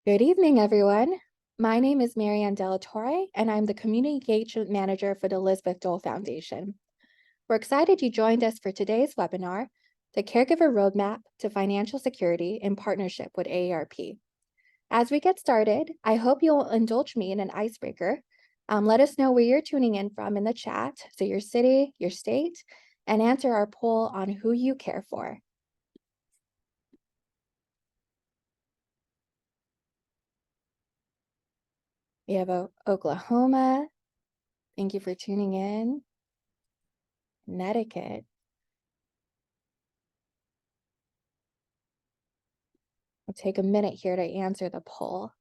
Good evening, everyone. My name is Marianne Delatorre, and I'm the Community Engagement Manager for the Elizabeth Dole Foundation. We're excited you joined us for today's webinar, The Caregiver Roadmap to Financial Security in partnership with AARP. As we get started, I hope you'll indulge me in an icebreaker. Let us know where you're tuning in from in the chat, so your city, your state, and answer our poll on who you care for. We have Oklahoma. Thank you for tuning in. Connecticut. I'll take a minute here to answer the poll.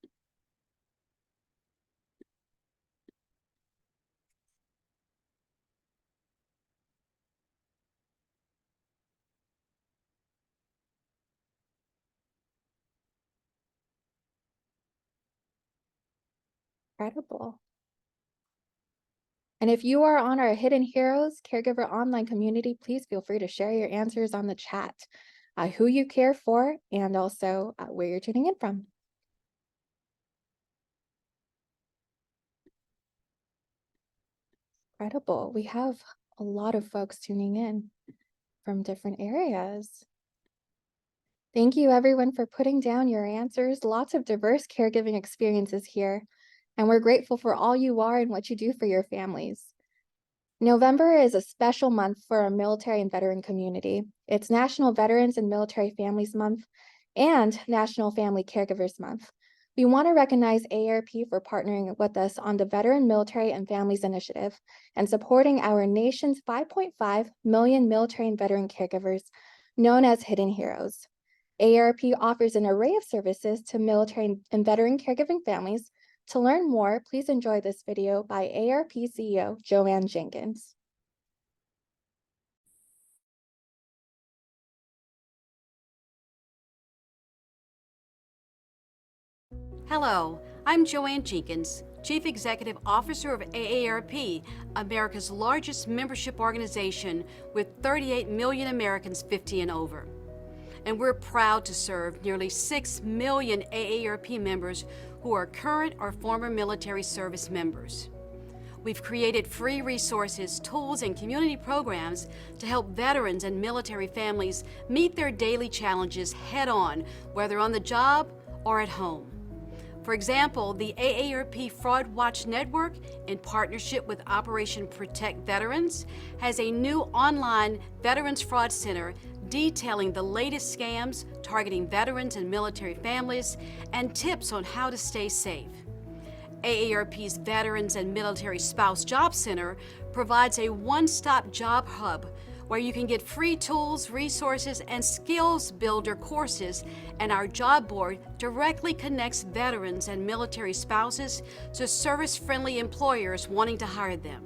Incredible. And if you are on our Hidden Heroes Caregiver online community, please feel free to share your answers on the chat, who you care for, and also where you're tuning in from. Incredible. We have a lot of folks tuning in from different areas. Thank you, everyone, for putting down your answers. Lots of diverse caregiving experiences here, and we're grateful for all you are and what you do for your families. November is a special month for our military and veteran community. It's National Veterans and Military Families Month and National Family Caregivers Month. We want to recognize AARP for partnering with us on the Veteran, Military, and Families Initiative and supporting our nation's 5.5 million military and veteran caregivers, known as Hidden Heroes. AARP offers an array of services to military and veteran caregiving families. To learn more, please enjoy this video by AARP CEO Joanne Jenkins. Hello, I'm Joanne Jenkins, Chief Executive Officer of AARP, America's largest membership organization with 38 million Americans 50 and over. And we're proud to serve nearly 6 million AARP members who are current or former military service members. We've created free resources, tools, and community programs to help veterans and military families meet their daily challenges head-on, whether on the job or at home. For example, the AARP Fraud Watch Network, in partnership with Operation Protect Veterans, has a new online Veterans Fraud Center detailing the latest scams targeting veterans and military families and tips on how to stay safe. AARP's Veterans and Military Spouse Job Center provides a one-stop job hub where you can get free tools, resources, and skills builder courses, and our job board directly connects veterans and military spouses to service-friendly employers wanting to hire them.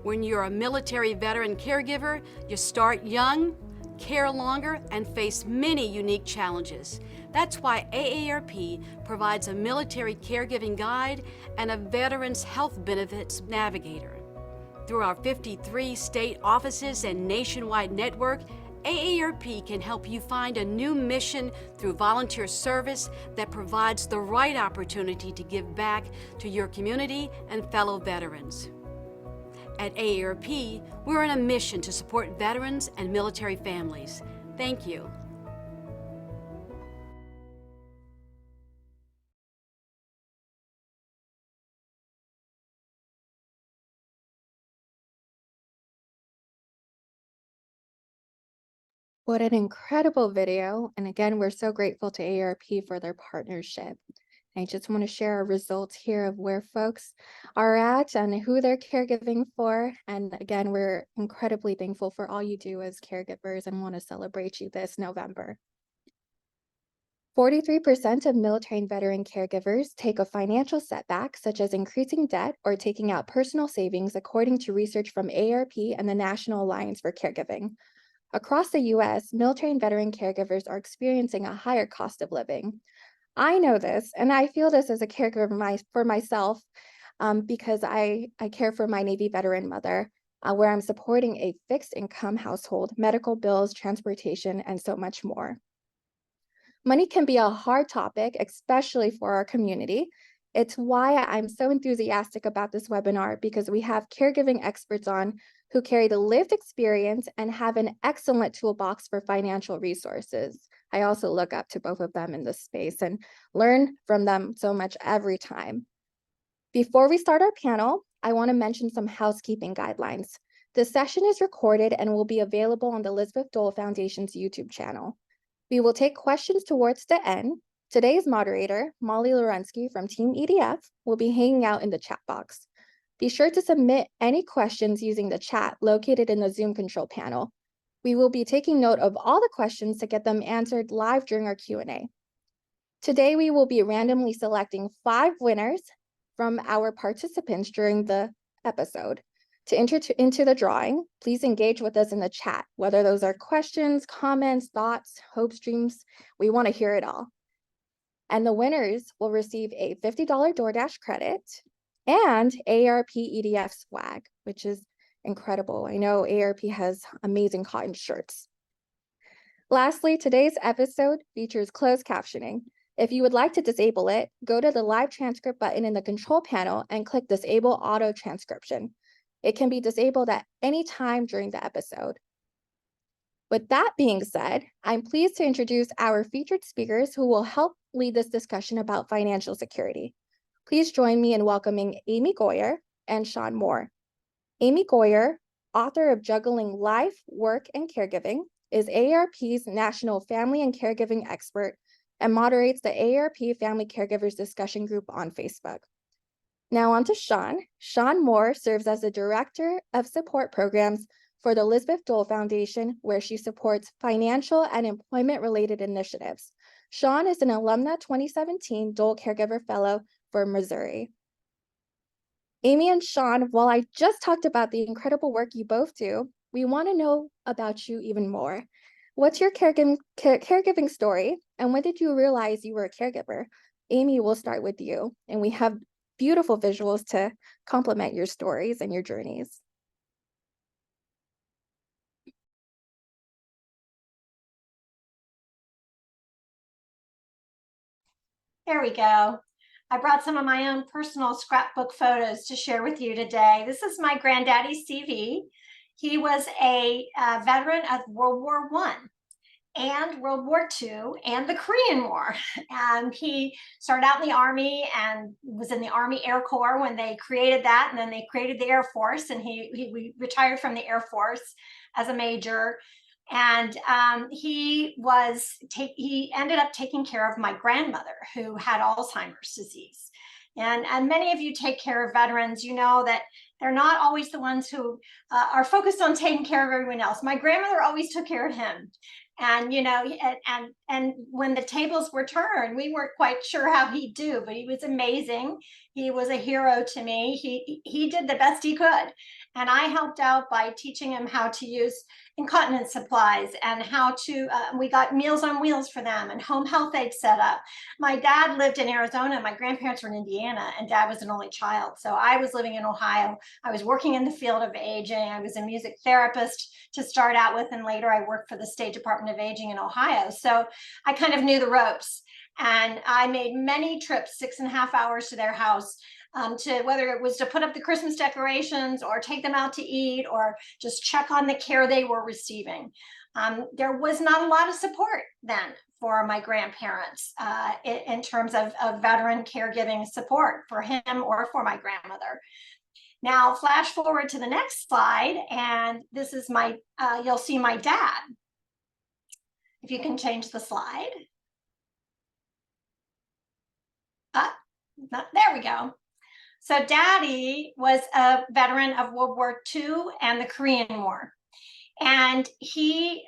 When you're a military veteran caregiver, you start young, care longer, and face many unique challenges. That's why AARP provides a military caregiving guide and a veterans health benefits navigator. Through our 53 state offices and nationwide network, AARP can help you find a new mission through volunteer service that provides the right opportunity to give back to your community and fellow veterans. At AARP, we're on a mission to support veterans and military families. Thank you. What an incredible video. And again, we're so grateful to AARP for their partnership. I just want to share our results here of where folks are at and who they're caregiving for. And again, we're incredibly thankful for all you do as caregivers and want to celebrate you this November. 43% of military and veteran caregivers take a financial setback, such as increasing debt or taking out personal savings, according to research from AARP and the National Alliance for Caregiving. Across the U.S., military and veteran caregivers are experiencing a higher cost of living. I know this, and I feel this as a caregiver for myself because I care for my Navy veteran mother, where I'm supporting a fixed income household, medical bills, transportation, and so much more. Money can be a hard topic, especially for our community. It's why I'm so enthusiastic about this webinar because we have caregiving experts on who carry the lived experience and have an excellent toolbox for financial resources. I also look up to both of them in this space and learn from them so much every time. Before we start our panel, I want to mention some housekeeping guidelines. This session is recorded and will be available on the Elizabeth Dole Foundation's YouTube channel. We will take questions towards the end. Today's moderator, Molly Lorensky from Team EDF, will be hanging out in the chat box. Be sure to submit any questions using the chat located in the Zoom control panel. We will be taking note of all the questions to get them answered live during our Q&A. Today, we will be randomly selecting 5 winners from our participants during the episode. To enter into the drawing, please engage with us in the chat, whether those are questions, comments, thoughts, hopes, dreams. We want to hear it all. And the winners will receive a $50 DoorDash credit and AARP EDF swag, which is incredible. I know AARP has amazing cotton shirts. Lastly, today's episode features closed captioning. If you would like to disable it, go to the live transcript button in the control panel and click Disable Auto Transcription. It can be disabled at any time during the episode. With that being said, I'm pleased to introduce our featured speakers who will help lead this discussion about financial security. Please join me in welcoming Amy Goyer and Shawn Moore. Amy Goyer, author of Juggling Life, Work, and Caregiving, is AARP's National Family and Caregiving Expert and moderates the AARP Family Caregivers Discussion Group on Facebook. Now on to Shawn. Shawn Moore serves as the Director of Support Programs for the Elizabeth Dole Foundation, where she supports financial and employment-related initiatives. Shawn is an alumna 2017 Dole Caregiver Fellow for Missouri. Amy and Shawn, while I just talked about the incredible work you both do, we want to know about you even more. What's your caregiving story, and when did you realize you were a caregiver? Amy, we'll start with you, and we have beautiful visuals to complement your stories and your journeys. There we go. I brought some of my own personal scrapbook photos to share with you today. This is my granddaddy, CV. He was a veteran of World War I and World War II and the Korean War. And he started out in the Army and was in the Army Air Corps when they created that. And then they created the Air Force, and he retired from the Air Force as a major. And he ended up taking care of my grandmother, who had Alzheimer's disease. And many of you take care of veterans. You know that they're not always the ones who are focused on taking care of everyone else. My grandmother always took care of him. And, you know, and when the tables were turned, we weren't quite sure how he'd do, but he was amazing. He was a hero to me. He did the best he could. And I helped out by teaching him how to use incontinence supplies and how to, we got Meals on Wheels for them and home health aid set up. My dad lived in Arizona. My grandparents were in Indiana, and dad was an only child. So I was living in Ohio. I was working in the field of aging. I was a music therapist to start out with, and later I worked for the State Department of Aging in Ohio. So I kind of knew the ropes. And I made many trips, 6.5 hours to their house, to whether it was to put up the Christmas decorations or take them out to eat or just check on the care they were receiving. There was not a lot of support then for my grandparents in terms of veteran caregiving support for him or for my grandmother. Now, flash forward to the next slide, and this is my, you'll see my dad. If you can change the slide. There we go. So Daddy was a veteran of World War II and the Korean War. And he,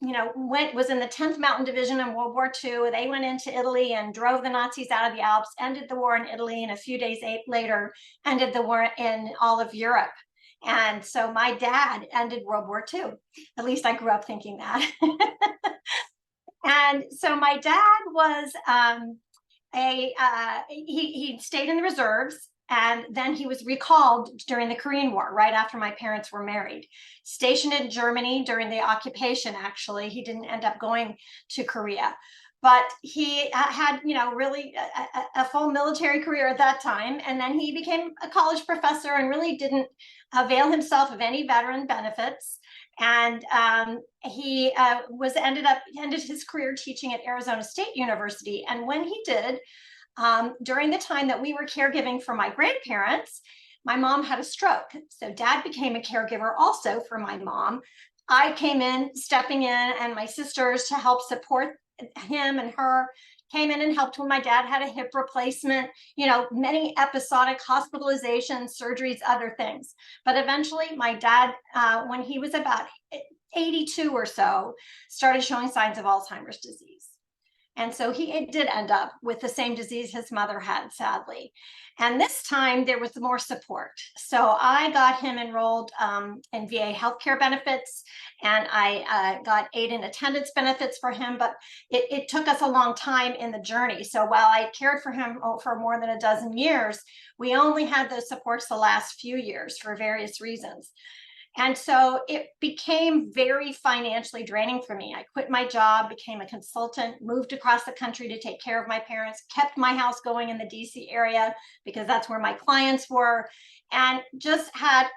was in the 10th Mountain Division in World War II. They went into Italy and drove the Nazis out of the Alps, ended the war in Italy, and a few days later, ended the war in all of Europe. And so my dad ended World War II. At least I grew up thinking that. And so my dad was he stayed in the reserves, and then he was recalled during the Korean War, right after my parents were married. Stationed in Germany during the occupation, actually. He didn't end up going to Korea. but he had, really a full military career at that time. And then he became a college professor and really didn't avail himself of any veteran benefits. And he ended his career teaching at Arizona State University. And when he did, during the time that we were caregiving for my grandparents, my mom had a stroke. So dad became a caregiver also for my mom. I came in, stepping in, and my sisters to help support him and her came in and helped when my dad had a hip replacement, many episodic hospitalizations, surgeries, other things. But eventually my dad, when he was about 82 or so, started showing signs of Alzheimer's disease. And so he did end up with the same disease his mother had, sadly. And this time there was more support. So I got him enrolled in VA healthcare benefits, and I got aid and attendance benefits for him. But it took us a long time in the journey. So while I cared for him for more than a dozen years, we only had those supports the last few years for various reasons. And so it became very financially draining for me. I quit my job, became a consultant, moved across the country to take care of my parents, kept my house going in the DC area because that's where my clients were, and just had,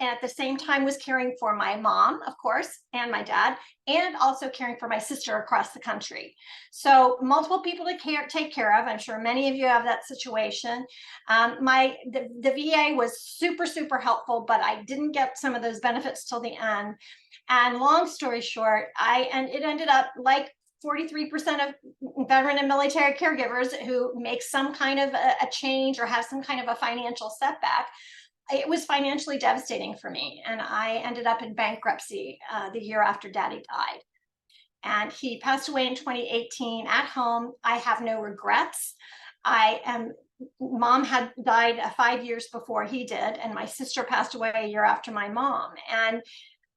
at the same time was caring for my mom, of course, and my dad, and also caring for my sister across the country. So multiple people to take care of. I'm sure many of you have that situation. The VA was super, super helpful, but I didn't get some of those benefits till the end. And long story short, it ended up like 43% of veteran and military caregivers who make some kind of a change or have some kind of a financial setback. It was financially devastating for me. And I ended up in bankruptcy the year after Daddy died. And he passed away in 2018 at home. I have no regrets. Mom had died 5 years before he did, and my sister passed away a year after my mom. And,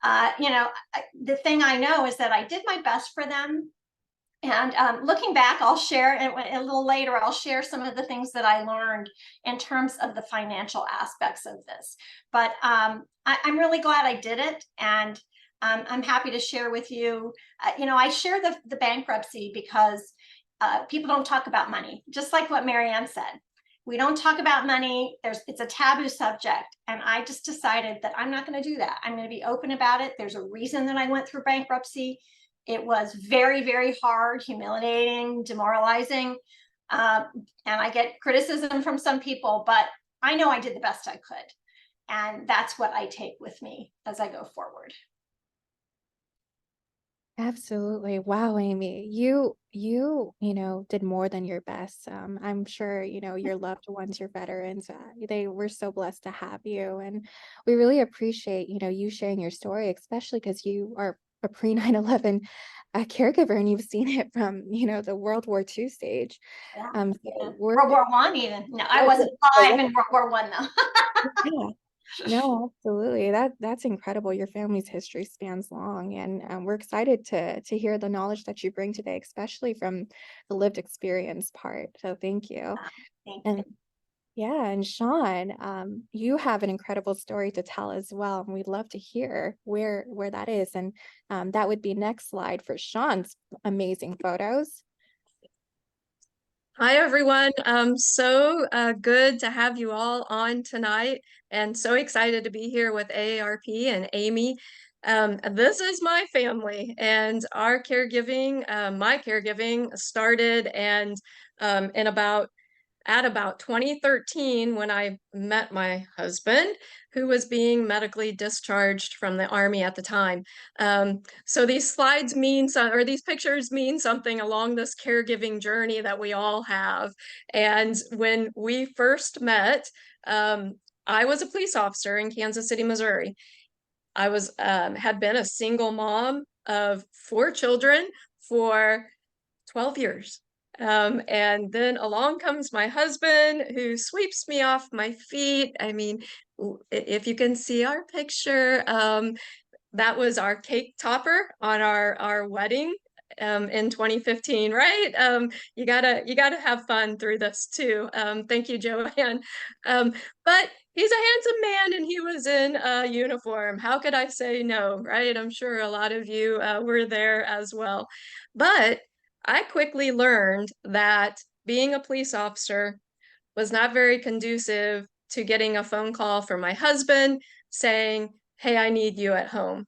the thing I know is that I did my best for them. And looking back, I'll share a little later, I'll share some of the things that I learned in terms of the financial aspects of this. But I'm really glad I did it. And I'm happy to share with you. I share the bankruptcy because people don't talk about money, just like what Marianne said. We don't talk about money. It's a taboo subject. And I just decided that I'm not going to do that. I'm going to be open about it. There's a reason that I went through bankruptcy. It was very, very hard, humiliating, demoralizing. And I get criticism from some people, but I know I did the best I could. And that's what I take with me as I go forward. Absolutely. Wow, Amy, did more than your best. I'm sure, your loved ones, your veterans, they were so blessed to have you. And we really appreciate, you sharing your story, especially because you are a pre 9/11 caregiver and you've seen it from, the World War II stage. Yeah. So Yeah. we're World War I even. No, I oh, wasn't oh, alive in World War I though. yeah. No, absolutely. That's incredible. Your family's history spans long, and we're excited to hear the knowledge that you bring today, especially from the lived experience part. So thank you. Thank And you. yeah, and Shawn, you have an incredible story to tell as well, and we'd love to hear where that is. And that would be next slide for Shawn's amazing photos. Hi, everyone. So good to have you all on tonight, and so excited to be here with AARP and Amy. This is my family, and our caregiving, my caregiving started and at about 2013 when I met my husband, who was being medically discharged from the Army at the time. So these slides or these pictures mean something along this caregiving journey that we all have. And when we first met, I was a police officer in Kansas City, Missouri. I had been a single mom of 4 children for 12 years. And then along comes my husband, who sweeps me off my feet. I mean, if you can see our picture, that was our cake topper on our wedding in 2015, right? You gotta have fun through this too. Thank you, Joanne. But he's a handsome man, and he was in a uniform. How could I say no, right? I'm sure a lot of you were there as well. But I quickly learned that being a police officer was not very conducive to getting a phone call from my husband saying, "Hey, I need you at home."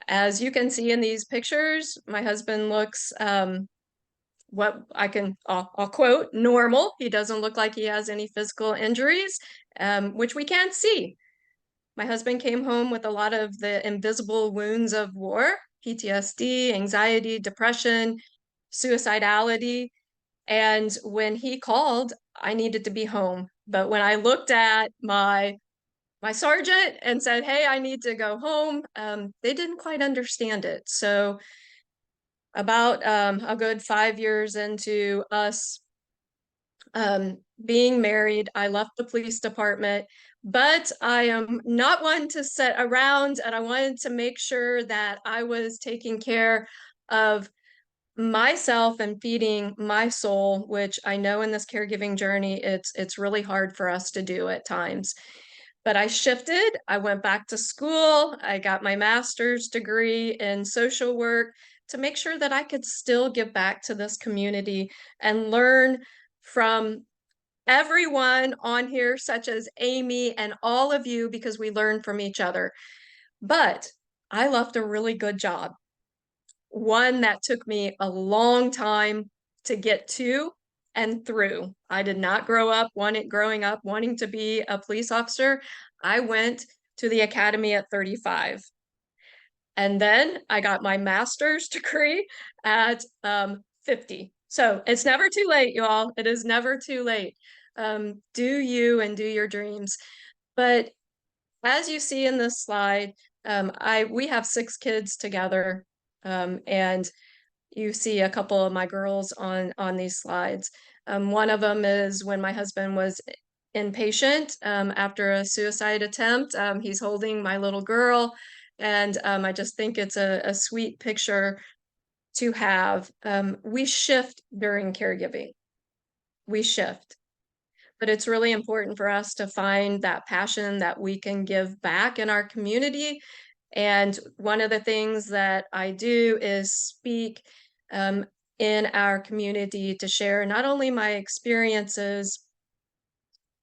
As you can see in these pictures, my husband looks what I'll quote, normal. He doesn't look like he has any physical injuries, which we can't see. My husband came home with a lot of the invisible wounds of war, PTSD, anxiety, depression, suicidality. And when he called, I needed to be home. But when I looked at my sergeant and said, "Hey, I need to go home," they didn't quite understand it. So about a good 5 years into us being married, I left the police department, but I am not one to sit around, and I wanted to make sure that I was taking care of myself and feeding my soul, which I know in this caregiving journey, it's really hard for us to do at times. But I shifted, I went back to school, I got my master's degree in social work to make sure that I could still give back to this community and learn from everyone on here, such as Amy and all of you, because we learn from each other. But I left a really good job, one that took me a long time to get to and through. I did not growing up wanting to be a police officer. I went to the academy at 35. And then I got my master's degree at 50. So it's never too late, y'all. It is never too late. Do you and do your dreams. But as you see in this slide, we have 6 kids together, and you see a couple of my girls on these slides. One of them is when my husband was inpatient after a suicide attempt. He's holding my little girl, and I just think it's a sweet picture to have. We shift during caregiving. We shift. But it's really important for us to find that passion that we can give back in our community. And one of the things that I do is speak um, in our community to share not only my experiences,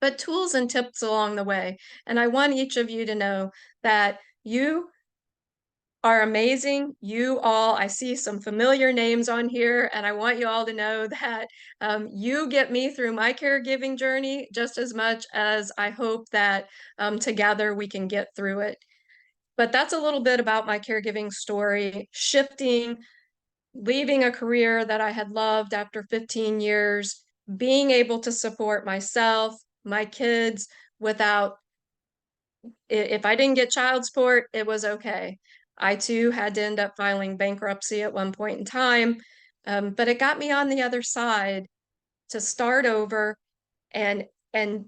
but tools and tips along the way. And I want each of you to know that you are amazing. You all, I see some familiar names on here, and I want you all to know that you get me through my caregiving journey just as much as I hope that together we can get through it. But that's a little bit about my caregiving story, shifting, leaving a career that I had loved after 15 years, being able to support myself, my kids without, if I didn't get child support, it was okay. I too had to end up filing bankruptcy at one point in time, but it got me on the other side to start over and and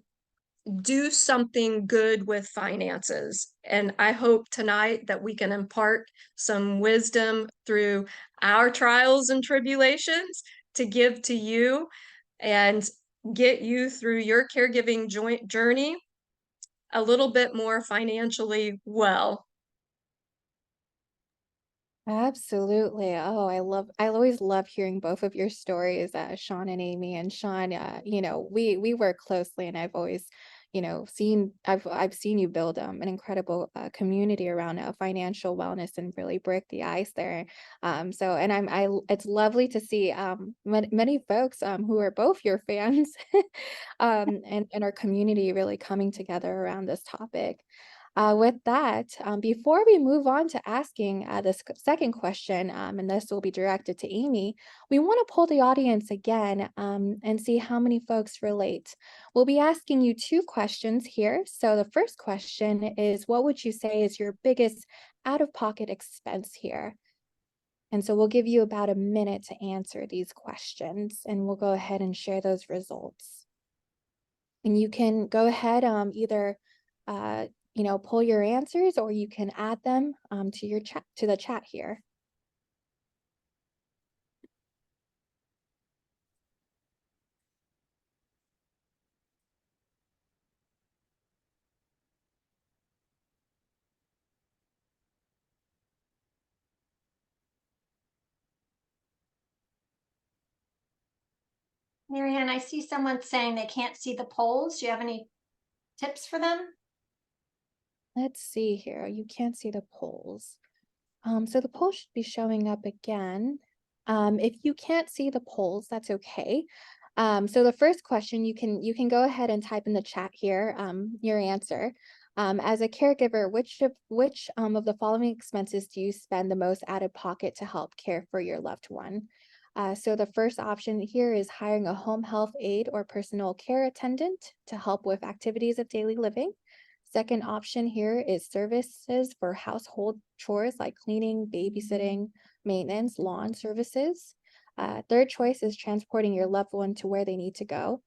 do something good with finances. And I hope tonight that we can impart some wisdom through our trials and tribulations to give to you and get you through your caregiving journey a little bit more financially well. Absolutely. Oh, I always love hearing both of your stories, Shawn and Amy. And Shawn, we work closely, and I've always, I've seen you build an incredible community around financial wellness and really break the ice there. So, and it's lovely to see many folks who are both your fans, and our community really coming together around this topic. With that, before we move on to asking this second question, and this will be directed to Amy, we want to poll the audience again and see how many folks relate. We'll be asking you 2 questions here. So the first question is, what would you say is your biggest out-of-pocket expense here? And so we'll give you about a minute to answer these questions, and we'll go ahead and share those results. And you can go ahead, either pull your answers, or you can add them to your chat, to the chat here. Marianne, I see someone saying they can't see the polls. Do you have any tips for them? Let's see here. You can't see the polls. So the poll should be showing up again. If you can't see the polls, that's okay. So the first question you can go ahead and type in the chat here your answer. As a caregiver, which of the following expenses do you spend the most out of pocket to help care for your loved one? So the first option here is hiring a home health aide or personal care attendant to help with activities of daily living. Second option here is services for household chores like cleaning, babysitting, maintenance, lawn services. Third choice is transporting your loved one to where they need to go.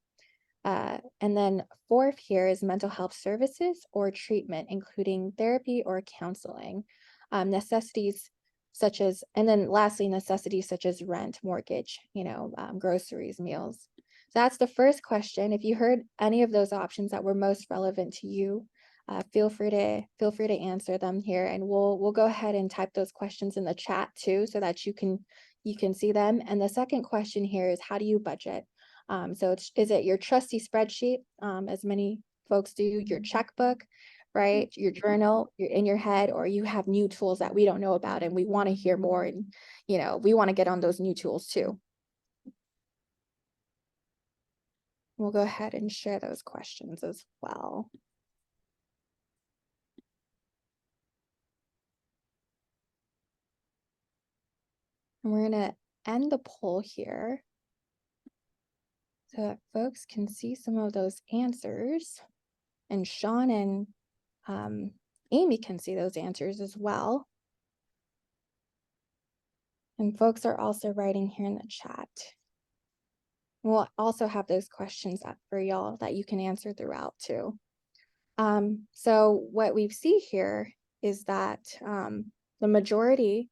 And then fourth here is mental health services or treatment, including therapy or counseling. Necessities such as, and then lastly, necessities such as rent, mortgage, groceries, meals. So that's the first question. If you heard any of those options that were most relevant to you, feel free to answer them here, and we'll go ahead and type those questions in the chat too, so that you can see them. And the second question here is, how do you budget? So is it your trusty spreadsheet, as many folks do, your checkbook, right? Your journal, you're in your head, or you have new tools that we don't know about and we want to hear more, and we want to get on those new tools too. We'll go ahead and share those questions as well. And we're gonna end the poll here so that folks can see some of those answers, and Shawn and Amy can see those answers as well. And folks are also writing here in the chat. We'll also have those questions up for y'all that you can answer throughout too. So what we see here is that the majority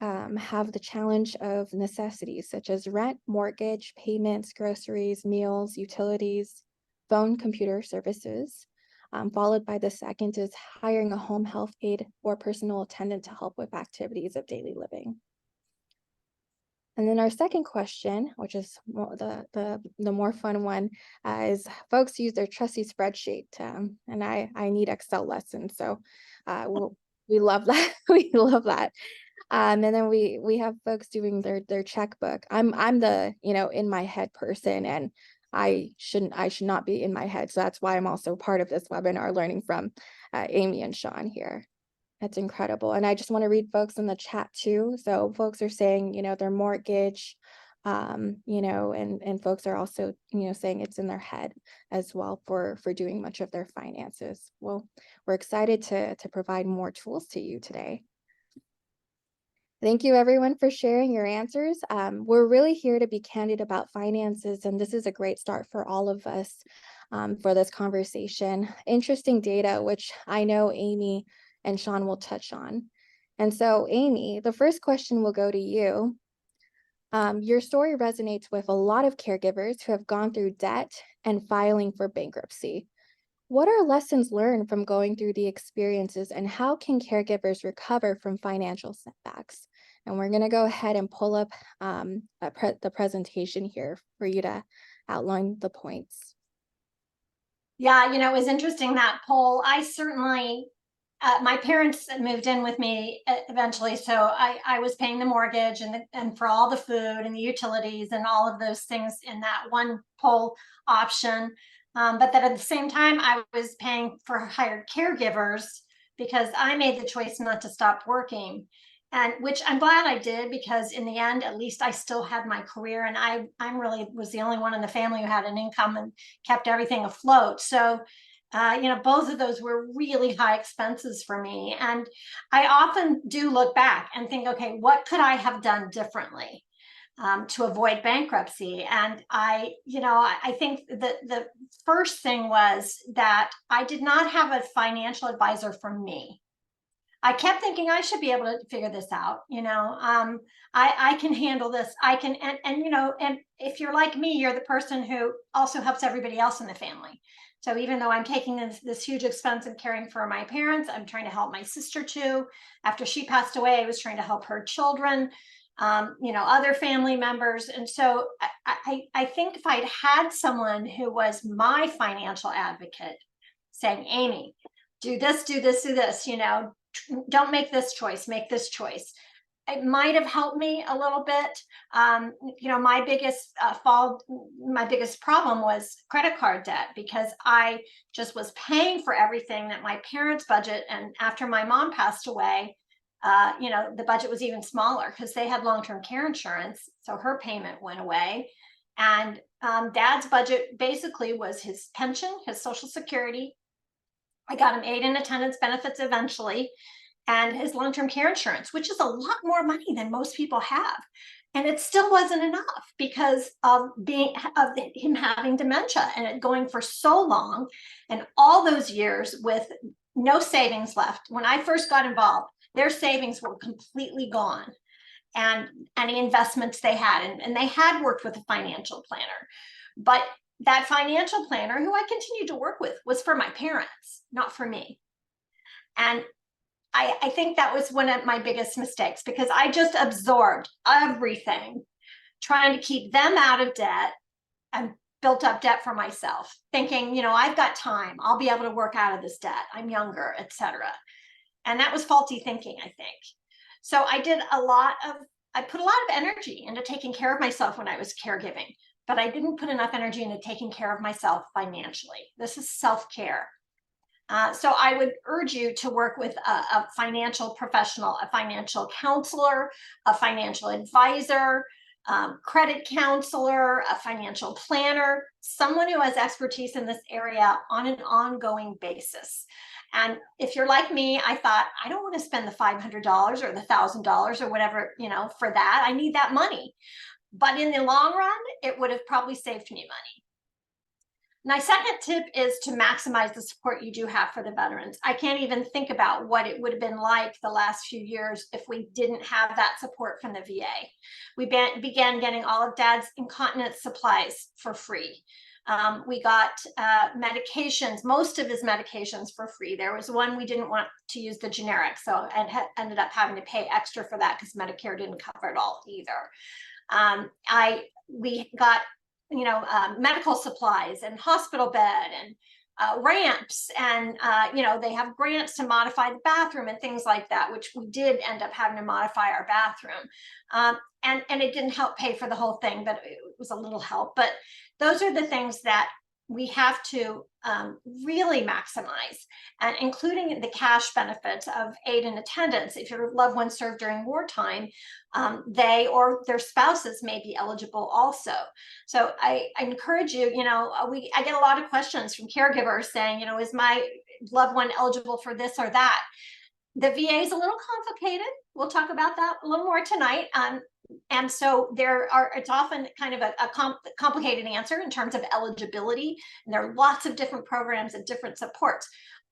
have the challenge of necessities such as rent, mortgage, payments, groceries, meals, utilities, phone, computer services. Followed by the second is hiring a home health aide or personal attendant to help with activities of daily living. And then our second question, which is the more fun one, is folks use their trusty spreadsheet, and I need Excel lessons, so we love that. We love that. And then we have folks doing their checkbook. I'm the in my head person, and I should not be in my head, so that's why I'm also part of this webinar, learning from Amy and Shawn here. That's incredible. And I just want to read folks in the chat too. So folks are saying, their mortgage, and folks are also, saying it's in their head as well for doing much of their finances. Well, we're excited to provide more tools to you today. Thank you everyone for sharing your answers. We're really here to be candid about finances, and this is a great start for all of us for this conversation. Interesting data, which I know Amy and Shawn will touch on. And so Amy, the first question will go to you. Your story resonates with a lot of caregivers who have gone through debt and filing for bankruptcy. What are lessons learned from going through the experiences, and how can caregivers recover from financial setbacks? And we're going to go ahead and pull up the presentation here for you to outline the points. Yeah, it was interesting, that poll. I certainly, my parents moved in with me eventually, so I was paying the mortgage and for all the food and the utilities and all of those things in that one poll option. But that at the same time, I was paying for hired caregivers because I made the choice not to stop working. And which I'm glad I did, because in the end, at least I still had my career, and I'm really was the only one in the family who had an income and kept everything afloat. So both of those were really high expenses for me. And I often do look back and think, okay, what could I have done differently to avoid bankruptcy? And I think that the first thing was that I did not have a financial advisor for me. I kept thinking I should be able to figure this out. I can handle this. I can, and if you're like me, you're the person who also helps everybody else in the family. So even though I'm taking this huge expense of caring for my parents, I'm trying to help my sister too. After she passed away, I was trying to help her children. other family members. And so I think if I'd had someone who was my financial advocate saying, Amy, do this, do this, do this, don't make this choice, make this choice. It might have helped me a little bit. My biggest my biggest problem was credit card debt, because I just was paying for everything that my parents' budget. And after my mom passed away, the budget was even smaller because they had long-term care insurance. So her payment went away. And Dad's budget basically was his pension, his Social Security. I got him aid and attendance benefits eventually, and his long-term care insurance, which is a lot more money than most people have. And it still wasn't enough because of him having dementia and it going for so long, and all those years with no savings left. When I first got involved, their savings were completely gone, and any investments they had, and they had worked with a financial planner. But that financial planner, who I continued to work with, was for my parents, not for me. And I think that was one of my biggest mistakes, because I just absorbed everything, trying to keep them out of debt, and built up debt for myself, thinking, I've got time, I'll be able to work out of this debt, I'm younger, etc. And that was faulty thinking, I think. So I put a lot of energy into taking care of myself when I was caregiving, but I didn't put enough energy into taking care of myself financially. This is self-care. So I would urge you to work with a financial professional, a financial counselor, a financial advisor, credit counselor, a financial planner, someone who has expertise in this area on an ongoing basis. And if you're like me, I thought, I don't want to spend the $500 or the $1,000 or whatever, for that. I need that money. But in the long run, it would have probably saved me money. My second tip is to maximize the support you do have for the veterans. I can't even think about what it would have been like the last few years if we didn't have that support from the VA. We began getting all of Dad's incontinence supplies for free. We got medications, most of his medications for free. There was one we didn't want to use the generic, so and ended up having to pay extra for that because Medicare didn't cover it all either. We got medical supplies and hospital bed and ramps, and they have grants to modify the bathroom and things like that, which we did end up having to modify our bathroom. And it didn't help pay for the whole thing, but it was a little help. But those are the things that we have to really maximize, and including the cash benefits of aid and attendance. If your loved one served during wartime, they or their spouses may be eligible also. So I encourage you, I get a lot of questions from caregivers saying, is my loved one eligible for this or that? The VA is a little complicated. We'll talk about that a little more tonight. And so it's often kind of a complicated answer in terms of eligibility. And there are lots of different programs and different supports.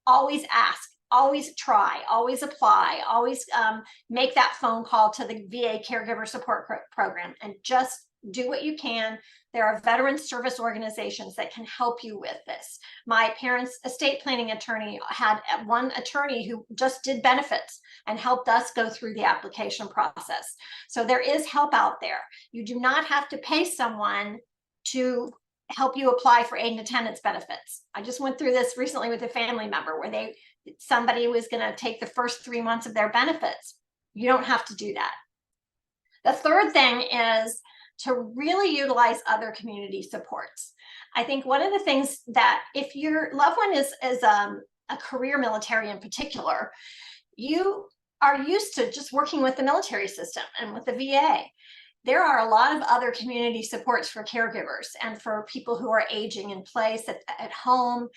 Always ask, always try, always apply, always make that phone call to the VA Caregiver Support Program, and just do what you can. There are veteran service organizations that can help you with this. My parents' estate planning attorney had one attorney who just did benefits and helped us go through the application process. So there is help out there. You do not have to pay someone to help you apply for aid and attendance benefits. I just went through this recently with a family member where somebody was going to take the first 3 months of their benefits. You don't have to do that. The third thing is to really utilize other community supports. I think one of the things that, if your loved one is a career military in particular, you are used to just working with the military system and with the VA. There are a lot of other community supports for caregivers and for people who are aging in place at home.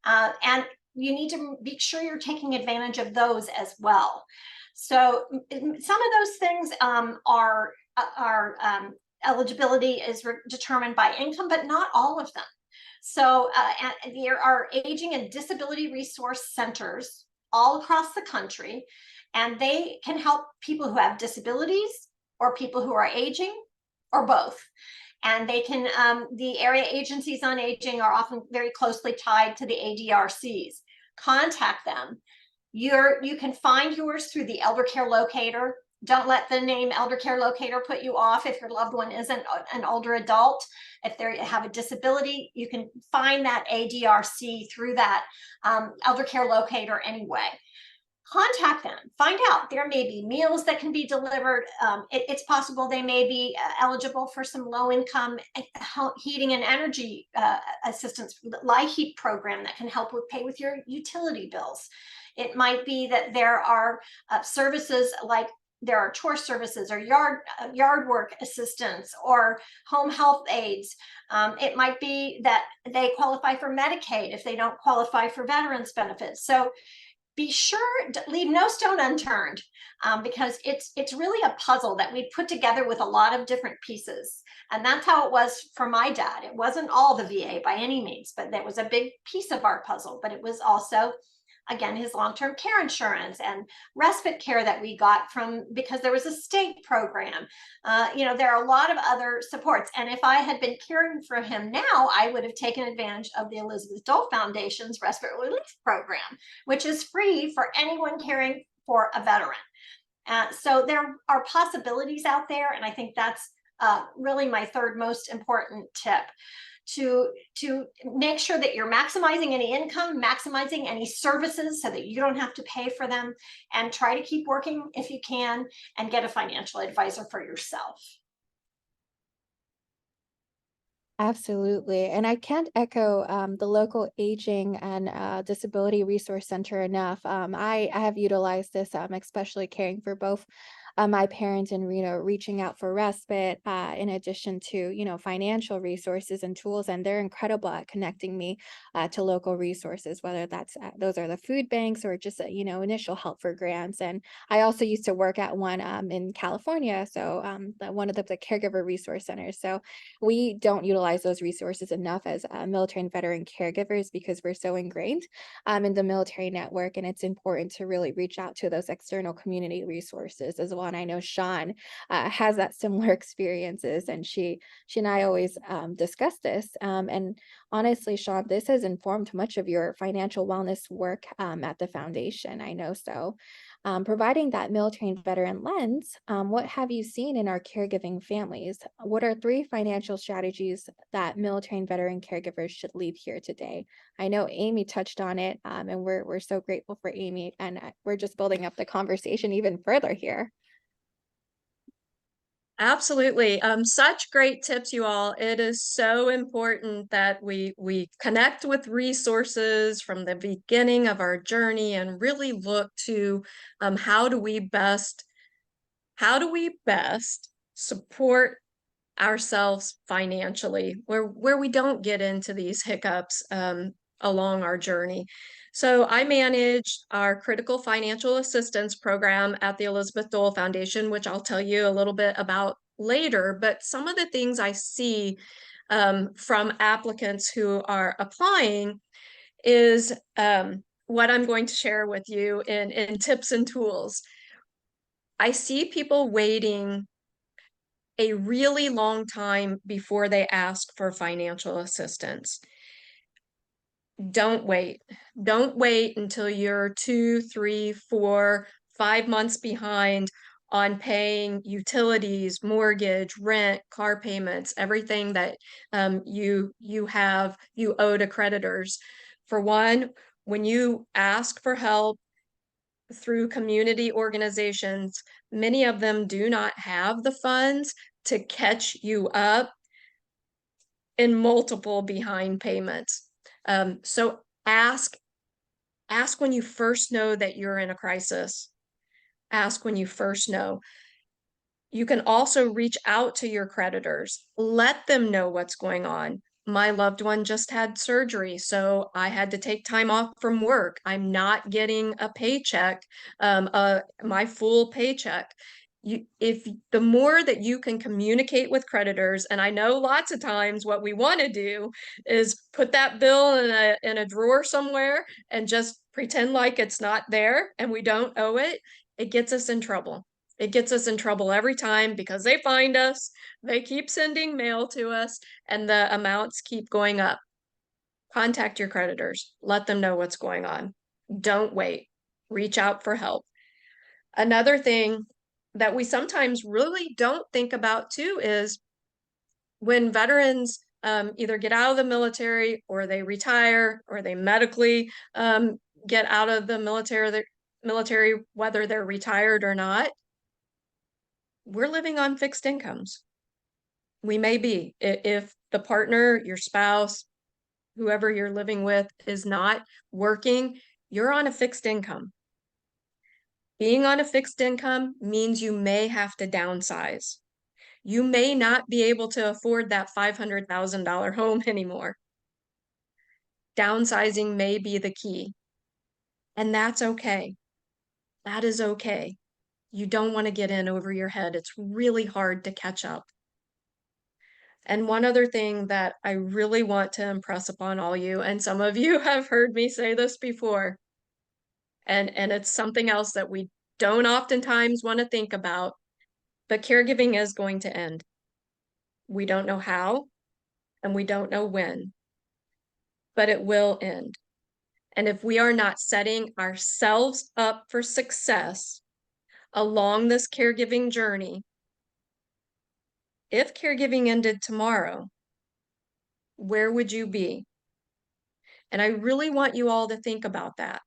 And you need to be sure you're taking advantage of those as well. So some of those things are eligibility is determined by income, but not all of them. So there are aging and disability resource centers all across the country, and they can help people who have disabilities or people who are aging, or both. And they can, the area agencies on aging are often very closely tied to the ADRCs. Contact them. You can find yours through the Elder Care Locator. Don't let the name elder care locator put you off if your loved one isn't an older adult. If they have a disability, you can find that ADRC through that elder care locator anyway. Contact them, find out. There may be meals that can be delivered. It's possible they may be eligible for some low income heating and energy assistance, LIHEAP program that can help with pay with your utility bills. It might be that there are services like there are chore services or yard work assistance or home health aides. It might be that they qualify for Medicaid if they don't qualify for veterans benefits. So be sure to leave no stone unturned, because it's really a puzzle that we put together with a lot of different pieces. And that's how it was for my dad. It wasn't all the VA by any means, but that was a big piece of our puzzle. But it was also, again, his long-term care insurance and respite care that we got from, because there was a state program. There are a lot of other supports. And if I had been caring for him now, I would have taken advantage of the Elizabeth Dole Foundation's Respite Relief Program, which is free for anyone caring for a veteran. So there are possibilities out there. And I think that's really my third most important tip. To make sure that you're maximizing any income, maximizing any services so that you don't have to pay for them, and try to keep working if you can and get a financial advisor for yourself. Absolutely. And I can't echo the local aging and disability resource center enough. I have utilized this, especially caring for both my parents and, reaching out for respite, in addition to, financial resources and tools. And they're incredible at connecting me to local resources, whether that's those are the food banks or just, initial help for grants. And I also used to work at one in California. So one of the caregiver resource centers. So we don't utilize those resources enough as military and veteran caregivers because we're so ingrained in the military network, and it's important to really reach out to those external community resources as well. And I know Shawn has that similar experiences, and she and I always discuss this. And honestly, Shawn, this has informed much of your financial wellness work at the foundation. I know so. Providing that military and veteran lens, what have you seen in our caregiving families? What are three financial strategies that military and veteran caregivers should leave here today? I know Amy touched on it, and we're so grateful for Amy, and we're just building up the conversation even further here. Absolutely. Such great tips, you all. It is so important that we connect with resources from the beginning of our journey and really look to how do we best support ourselves financially, where we don't get into these hiccups along our journey. So I manage our critical financial assistance program at the Elizabeth Dole Foundation, which I'll tell you a little bit about later. But some of the things I see from applicants who are applying is what I'm going to share with you in tips and tools. I see people waiting a really long time before they ask for financial assistance. Don't wait. Don't wait until you're 2, 3, 4, 5 months behind on paying utilities, mortgage, rent, car payments, everything that you owe to creditors. For one, when you ask for help through community organizations, many of them do not have the funds to catch you up in multiple behind payments. So ask when you first know that you're in a crisis. Ask when you first know. You can also reach out to your creditors. Let them know what's going on. My loved one just had surgery, so I had to take time off from work. I'm not getting a paycheck, my full paycheck. If the more that you can communicate with creditors, and I know lots of times what we want to do is put that bill in a drawer somewhere and just pretend like it's not there and we don't owe it. It gets us in trouble. It gets us in trouble every time because they find us, they keep sending mail to us, and the amounts keep going up. Contact your creditors. Let them know what's going on. Don't wait. Reach out for help. Another thing that we sometimes really don't think about too is when veterans either get out of the military or they retire or they medically get out of the military, whether they're retired or not, we're living on fixed incomes. We may be. If the partner, your spouse, whoever you're living with is not working, you're on a fixed income. Being on a fixed income means you may have to downsize. You may not be able to afford that $500,000 home anymore. Downsizing may be the key. And that's okay. That is okay. You don't want to get in over your head. It's really hard to catch up. And one other thing that I really want to impress upon all you, and some of you have heard me say this before, and it's something else that we don't oftentimes want to think about, but caregiving is going to end. We don't know how, and we don't know when, but it will end. And if we are not setting ourselves up for success along this caregiving journey, if caregiving ended tomorrow, where would you be? And I really want you all to think about that.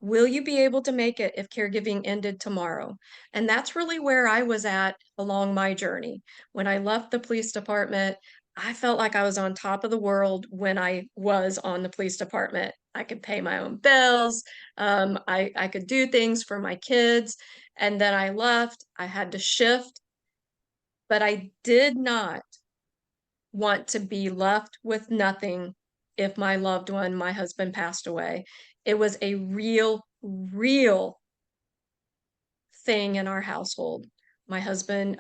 Will you be able to make it if caregiving ended tomorrow? And that's really where I was at along my journey. When I left the police department, I felt like I was on top of the world when I was on the police department. I could pay my own bills. I could do things for my kids. And then I left. I had to shift. But I did not want to be left with nothing if my loved one, my husband, passed away. It was a real thing in our household. My husband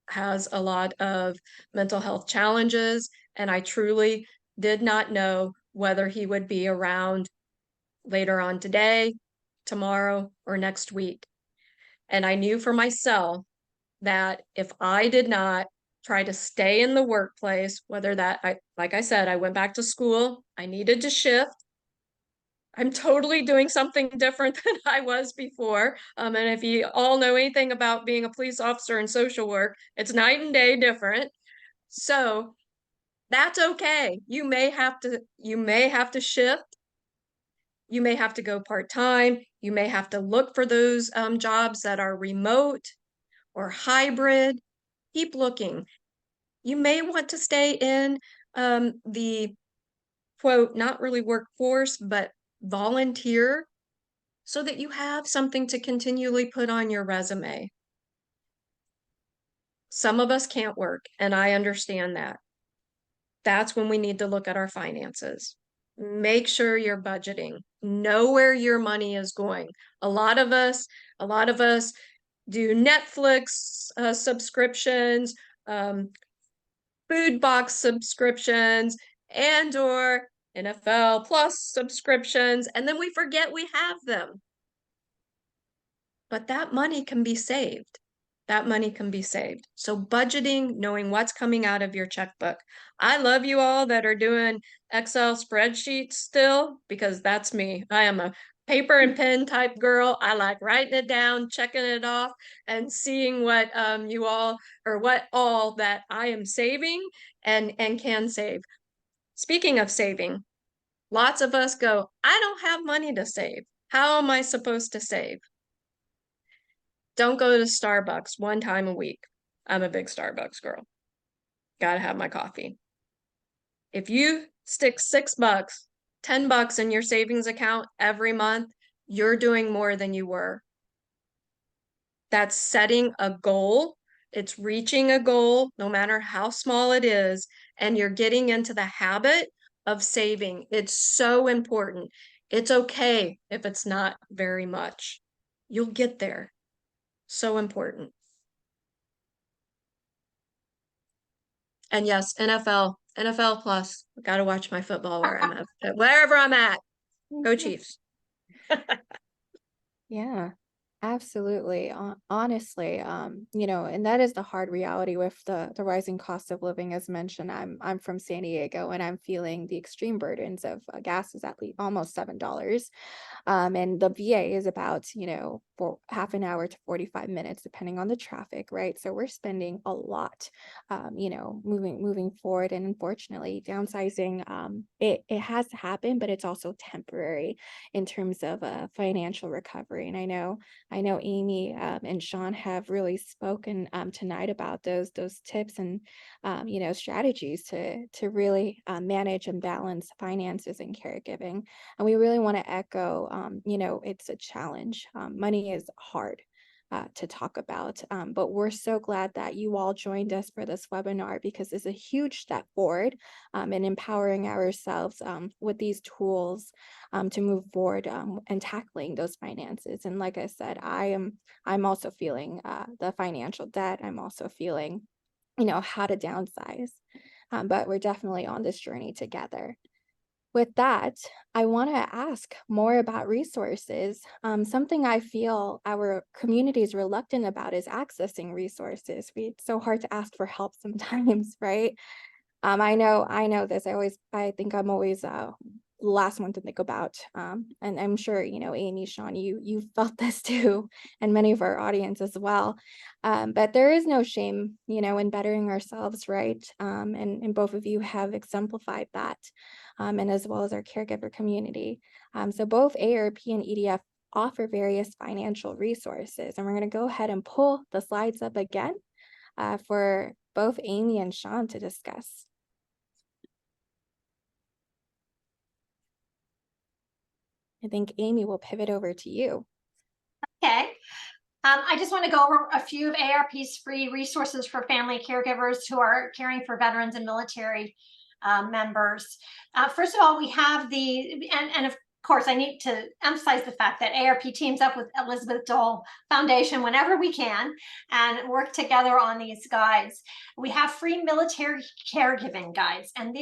has a lot of mental health challenges, and I truly did not know whether he would be around later on today, tomorrow, or next week. And I knew for myself that if I did not try to stay in the workplace, whether that like I said, I went back to school, I needed to shift. I'm totally doing something different than I was before. And if you all know anything about being a police officer in social work, it's night and day different. So that's okay. You may have to shift. You may have to go part-time. You may have to look for those jobs that are remote or hybrid. Keep looking. You may want to stay in the quote, not really workforce, but volunteer so that you have something to continually put on your resume. Some of us can't work, and I understand that. That's when we need to look at our finances. Make sure you're budgeting. Know where your money is going. A lot of us do Netflix subscriptions, food box subscriptions, and or NFL Plus subscriptions, and then we forget we have them. But that money can be saved. That money can be saved. So budgeting, knowing what's coming out of your checkbook. I love you all that are doing Excel spreadsheets still, because that's me. I am a paper and pen type girl. I like writing it down, checking it off, and seeing what you all, or what all that I am saving and can save. Speaking of saving, lots of us go, I don't have money to save. How am I supposed to save? Don't go to Starbucks one time a week. I'm a big Starbucks girl. Gotta have my coffee. If you stick $6, $10 in your savings account every month, you're doing more than you were. That's setting a goal. It's reaching a goal, no matter how small it is, and you're getting into the habit of saving. It's so important. It's okay if it's not very much. You'll get there. So important. And yes, NFL Plus. Got to watch my football wherever I'm at. Go Chiefs. Yeah, Absolutely. Honestly, and that is the hard reality with the rising cost of living. As mentioned, I'm from San Diego, and I'm feeling the extreme burdens of gas is at least almost $7. And the VA is about, for half an hour to 45 minutes, depending on the traffic, right? So we're spending a lot, moving forward. And unfortunately, downsizing, it has happened, but it's also temporary in terms of financial recovery. And I know Amy and Sean have really spoken tonight about those tips and strategies to really manage and balance finances and caregiving. And we really want to echo, it's a challenge. Money is hard to talk about, but we're so glad that you all joined us for this webinar because it's a huge step forward in empowering ourselves with these tools to move forward and tackling those finances. And like I said, I'm also feeling the financial debt. I'm also feeling, how to downsize. But we're definitely on this journey together. With that, I want to ask more about resources. Something I feel our community is reluctant about is accessing resources. It's so hard to ask for help sometimes, right? I know this. I think I'm always the last one to think about. And I'm sure, Amy, Sean, you felt this too, and many of our audience as well. But there is no shame, in bettering ourselves, right? And both of you have exemplified that, and as well as our caregiver community. So both AARP and EDF offer various financial resources, and we're going to go ahead and pull the slides up again for both Amy and Sean to discuss. I think Amy will pivot over to you. Okay. I just want to go over a few of AARP's free resources for family caregivers who are caring for veterans and military members. First of all, we have and of course, I need to emphasize the fact that AARP teams up with Elizabeth Dole Foundation whenever we can and work together on these guides. We have free military caregiving guides, and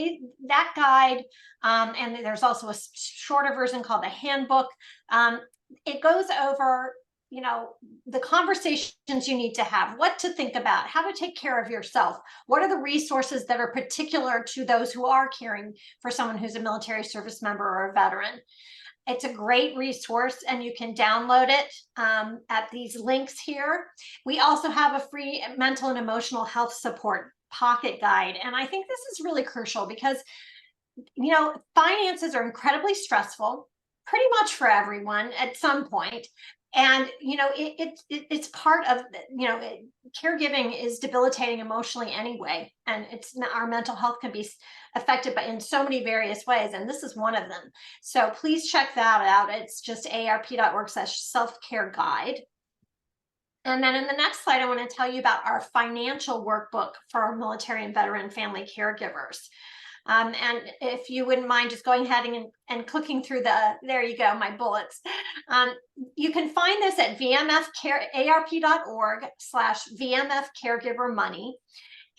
that guide, and there's also a shorter version called the handbook. It goes over the conversations you need to have, what to think about, how to take care of yourself, what are the resources that are particular to those who are caring for someone who's a military service member or a veteran. It's a great resource, and you can download it at these links here. We also have a free mental and emotional health support pocket guide, and I think this is really crucial because finances are incredibly stressful pretty much for everyone at some point. And it's part of caregiving is debilitating emotionally anyway, and our mental health can be affected in so many various ways, and this is one of them. So please check that out. It's just aarp.org/self-care guide. And then in the next slide, I want to tell you about our financial workbook for our military and veteran family caregivers. And if you wouldn't mind just going ahead and clicking through there you go, my bullets. You can find this at aarp.org/VMF caregiver money.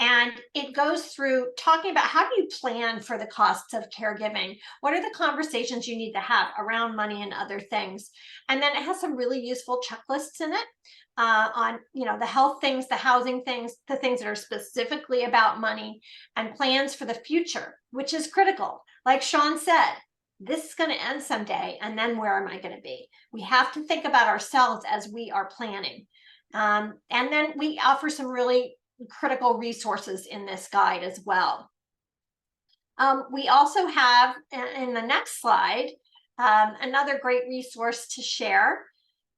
And it goes through talking about how do you plan for the costs of caregiving? What are the conversations you need to have around money and other things? And then it has some really useful checklists in it on the health things, the housing things, the things that are specifically about money, and plans for the future, which is critical. Like Shawn said, this is going to end someday, and then where am I going to be? We have to think about ourselves as we are planning. And then we offer some really critical resources in this guide as well. We also have in the next slide another great resource to share,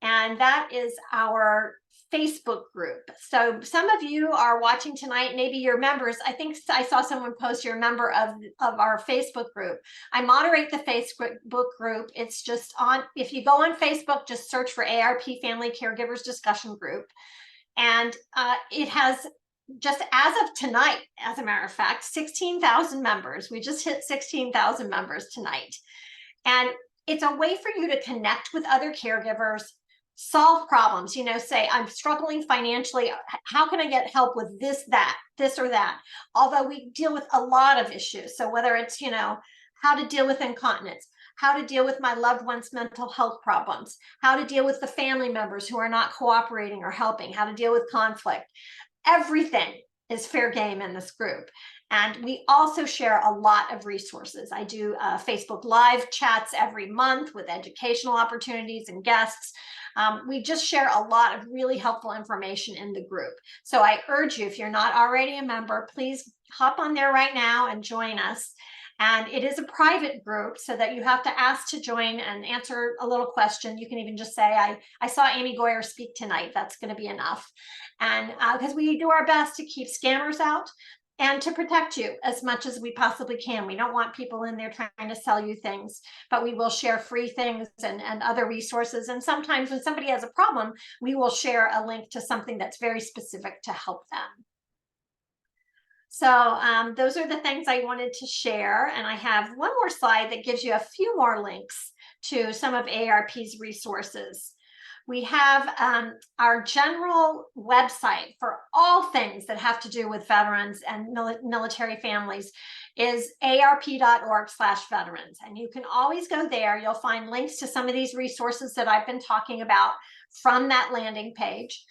and that is our Facebook group. So some of you are watching tonight, maybe you're members. I think I saw someone post you're a member of our Facebook group. I moderate the Facebook group. It's just if you go on Facebook, just search for AARP Family Caregivers Discussion Group. And it has, just as of tonight, as a matter of fact, 16,000 members. We just hit 16,000 members tonight. And it's a way for you to connect with other caregivers, solve problems, say, I'm struggling financially. How can I get help with this or that? Although we deal with a lot of issues. So whether it's, how to deal with incontinence, how to deal with my loved one's mental health problems, how to deal with the family members who are not cooperating or helping, how to deal with conflict. Everything is fair game in this group. And we also share a lot of resources. I do Facebook Live chats every month with educational opportunities and guests. We just share a lot of really helpful information in the group. So I urge you, if you're not already a member, please hop on there right now and join us. And it is a private group, so that you have to ask to join and answer a little question. You can even just say, I saw Amy Goyer speak tonight. That's going to be enough. And because we do our best to keep scammers out and to protect you as much as we possibly can. We don't want people in there trying to sell you things, but we will share free things and other resources. And sometimes when somebody has a problem, we will share a link to something that's very specific to help them. So those are the things I wanted to share. And I have one more slide that gives you a few more links to some of AARP's resources. We have our general website for all things that have to do with veterans and military families is aarp.org/veterans. And you can always go there. You'll find links to some of these resources that I've been talking about from that landing page.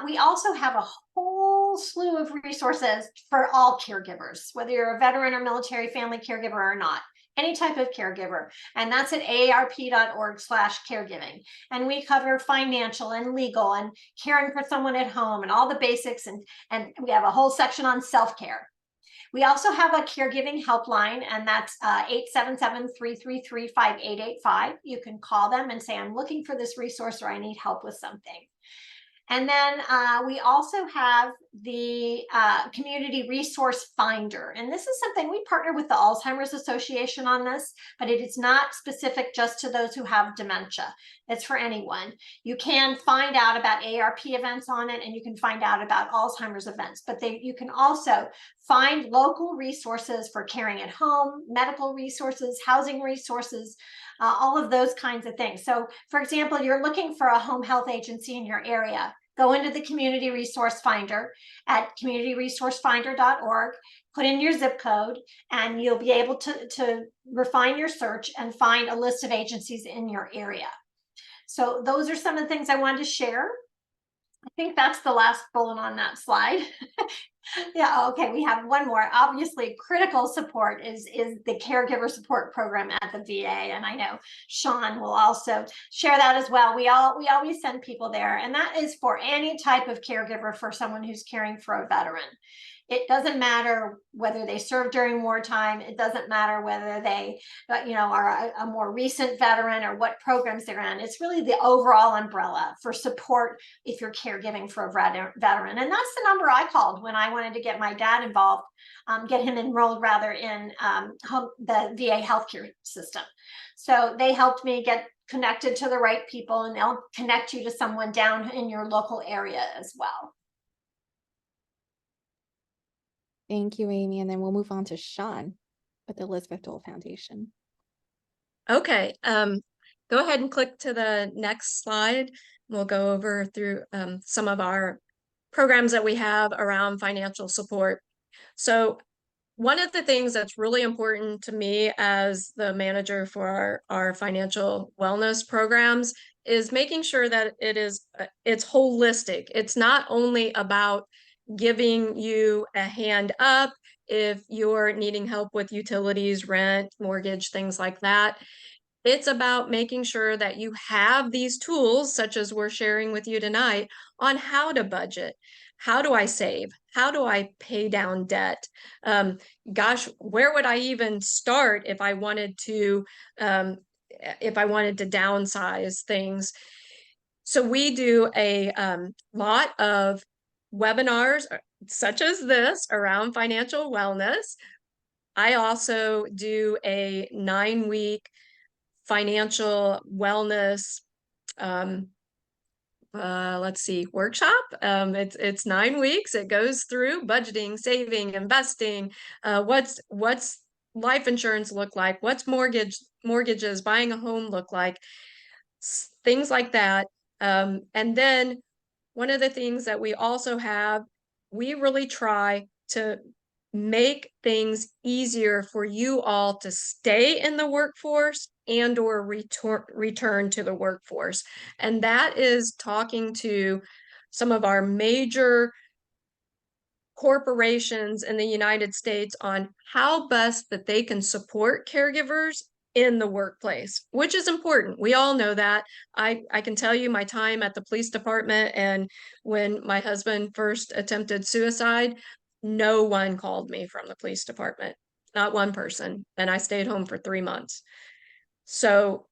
We also have a whole slew of resources for all caregivers, whether you're a veteran or military family caregiver or not. Any type of caregiver, and that's at aarp.org/caregiving. And we cover financial and legal and caring for someone at home and all the basics, and we have a whole section on self-care. We also have a caregiving helpline, and that's 877-333-5885. You can call them and say, I'm looking for this resource, or I need help with something. And then we also have the Community Resource Finder. And this is something we partner with the Alzheimer's Association on this, but it is not specific just to those who have dementia. It's for anyone. You can find out about AARP events on it, and you can find out about Alzheimer's events, but you can also find local resources for caring at home, medical resources, housing resources, all of those kinds of things. So for example, you're looking for a home health agency in your area. Go into the Community Resource Finder at communityresourcefinder.org, put in your zip code, and you'll be able to refine your search and find a list of agencies in your area. So those are some of the things I wanted to share. I think that's the last bullet on that slide. Yeah, okay, we have one more. Obviously, critical support is the caregiver support program at the VA, and I know Shawn will also share that as well. We always send people there, and that is for any type of caregiver for someone who's caring for a veteran. It doesn't matter whether they served during wartime. It doesn't matter whether they, are a more recent veteran or what programs they're in. It's really the overall umbrella for support if you're caregiving for a veteran. And that's the number I called when I wanted to get my dad involved, get him enrolled rather in the VA healthcare system. So they helped me get connected to the right people, and they'll connect you to someone down in your local area as well. Thank you, Amy. And then we'll move on to Shawn with the Elizabeth Dole Foundation. Okay, go ahead and click to the next slide. We'll go over through some of our programs that we have around financial support. So one of the things that's really important to me as the manager for our financial wellness programs is making sure that it's holistic. It's not only about giving you a hand up if you're needing help with utilities, rent, mortgage, things like that. It's about making sure that you have these tools, such as we're sharing with you tonight, on how to budget. How do I save? How do I pay down debt? Gosh, where would I even start if I wanted to downsize things? So we do a lot of webinars such as this around financial wellness. I also do a 9-week financial wellness workshop. It's 9 weeks. It goes through budgeting, saving, investing, what's life insurance look like, what's mortgages, buying a home look like, things like that. And then one of the things that we also have, we really try to make things easier for you all to stay in the workforce and or return to the workforce. And that is talking to some of our major corporations in the United States on how best that they can support caregivers in the workplace, which is important. We all know that. I can tell you my time at the police department, and when my husband first attempted suicide, no one called me from the police department, not one person. And I stayed home for 3 months. So